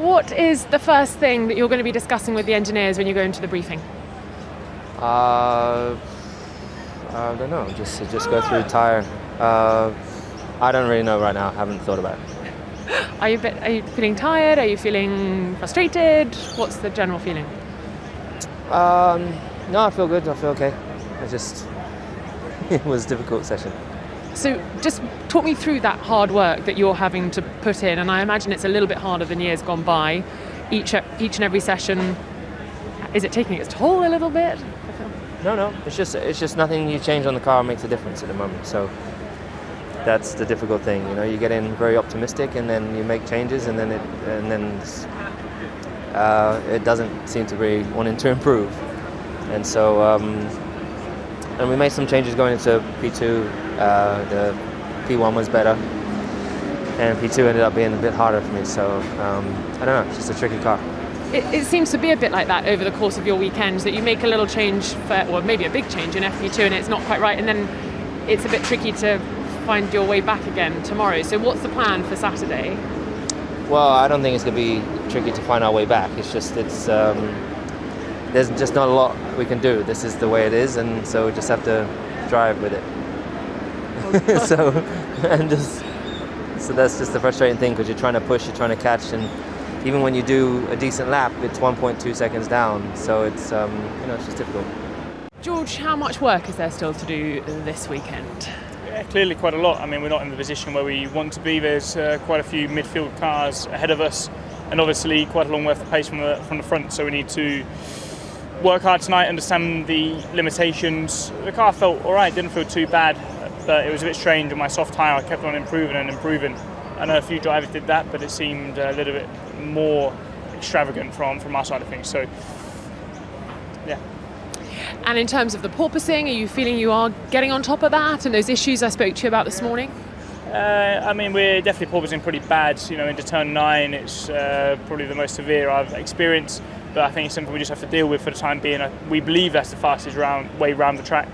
What is the first thing that you're going to be discussing with the engineers when you go into the briefing? I don't know. Just go through tyre. I don't really know right now. I haven't thought about it. Are you feeling tired? Are you feeling frustrated? What's the general feeling? No, I feel good. I feel okay. It was a difficult session. So just talk me through that hard work that you're having to put in, and I imagine it's a little bit harder than years gone by. Each and every session, is it taking its toll a little bit? No. It's just nothing you change on the car makes a difference at the moment. So that's the difficult thing. You get in very optimistic, and then you make changes, and then it doesn't seem to be wanting to improve. And so and we made some changes going into P2. The P1 was better, and P2 ended up being a bit harder for me. So I don't know. It's just a tricky car. It seems to be a bit like that over the course of your weekends, that you make a little change, or maybe a big change in FP2, and it's not quite right, and then it's a bit tricky to find your way back again tomorrow. So what's the plan for Saturday? Well, I don't think it's going to be tricky to find our way back. It's there's just not a lot we can do. This is the way it is, and so we just have to drive with it. So that's just the frustrating thing, because you're trying to push, you're trying to catch, and even when you do a decent lap, it's 1.2 seconds down. So it's it's just difficult. George, how much work is there still to do this weekend? Yeah, clearly quite a lot. I mean, we're not in the position where we want to be. There's quite a few midfield cars ahead of us, and obviously quite a long way off the pace from the front. So we need to work hard tonight, understand the limitations. The car felt all right, didn't feel too bad, but it was a bit strange on my soft tyre. I kept on improving. I know a few drivers did that, but it seemed a little bit more extravagant from our side of things. So, yeah. And in terms of the porpoising, are you feeling you are getting on top of that and those issues I spoke to you about this morning? I mean, we're definitely porpoising pretty bad. Into turn 9, it's probably the most severe I've experienced. But I think it's something we just have to deal with for the time being. We believe that's the fastest way round the track,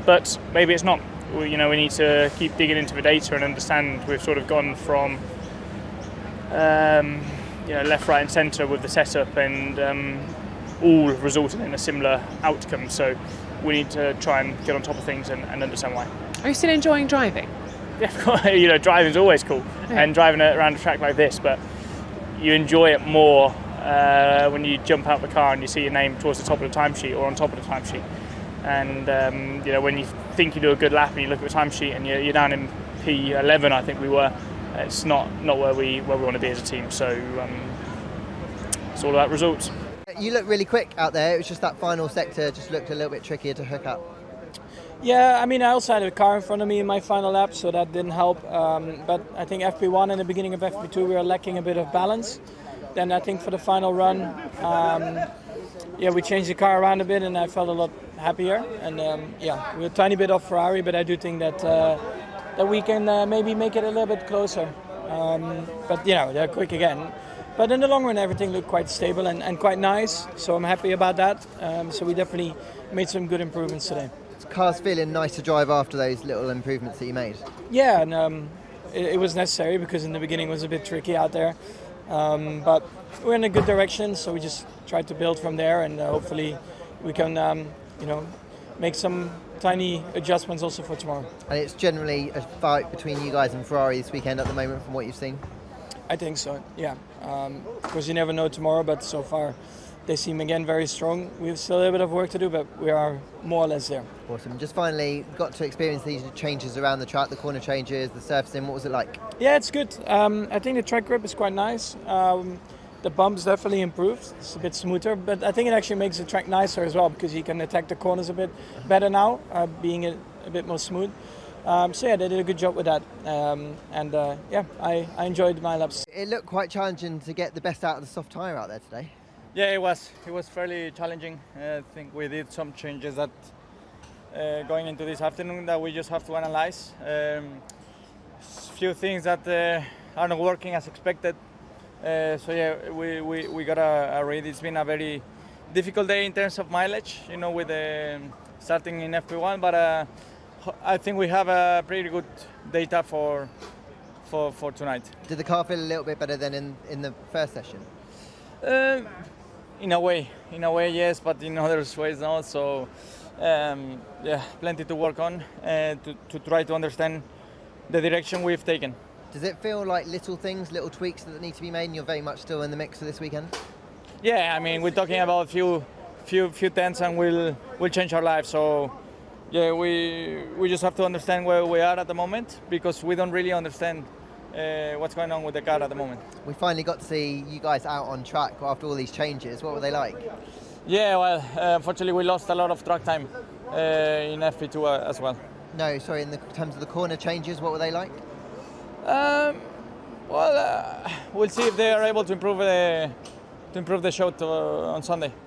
but maybe it's not. We need to keep digging into the data and understand we've sort of gone from left, right and centre with the setup, and all resulted in a similar outcome. So we need to try and get on top of things and understand why. Are you still enjoying driving? Yeah, driving's always cool, and driving around a track like this, but you enjoy it more when you jump out the car and you see your name towards the top of the timesheet or on top of the timesheet. And when you think you do a good lap and you look at the timesheet and you're down in P11, I think we were. It's not where we want to be as a team. So it's all about results. You look really quick out there. It was just that final sector just looked a little bit trickier to hook up. Yeah, I mean, I also had a car in front of me in my final lap, so that didn't help. But I think FP1 and the beginning of FP2 we were lacking a bit of balance. Then I think for the final run, we changed the car around a bit, and I felt a lot happier. And we're a tiny bit off Ferrari, but I do think that we can maybe make it a little bit closer. But they're quick again. But in the long run, everything looked quite stable and quite nice. So I'm happy about that. So we definitely made some good improvements today. The car's feeling nice to drive after those little improvements that you made. Yeah, and it was necessary because in the beginning it was a bit tricky out there. But we're in a good direction, so we just tried to build from there, and hopefully we can, make some tiny adjustments also for tomorrow. And it's generally a fight between you guys and Ferrari this weekend at the moment, from what you've seen? I think so, yeah. Because you never know tomorrow, but so far they seem again very strong. We have still a little bit of work to do, but we are more or less there. Awesome. Just finally, got to experience these changes around the track, the corner changes, the surfacing. What was it like? Yeah, it's good. I think the track grip is quite nice. The bumps definitely improved. It's a bit smoother, but I think it actually makes the track nicer as well, because you can attack the corners a bit better now, being a bit more smooth. They did a good job with that. I enjoyed my laps. It looked quite challenging to get the best out of the soft tyre out there today. Yeah, it was fairly challenging. I think we did some changes that going into this afternoon that we just have to analyze. Few things that are not working as expected. We got a read. It's been a very difficult day in terms of mileage, with starting in FP1, but I think we have a pretty good data for for tonight. Did the car feel a little bit better than in the first session? In a way, yes, but in other ways not. So, yeah, plenty to work on to try to understand the direction we've taken. Does it feel like little things, little tweaks that need to be made, and you're very much still in the mix for this weekend? Yeah, I mean, we're talking about few tenths, and we'll change our lives. So, yeah, we just have to understand where we are at the moment, because we don't really understand what's going on with the car at the moment. We finally got to see you guys out on track after all these changes. What were they like? Yeah, well, unfortunately we lost a lot of track time in FP2 as well. No, sorry, in terms of the corner changes, what were they like? We'll see if they are able to improve the show on Sunday.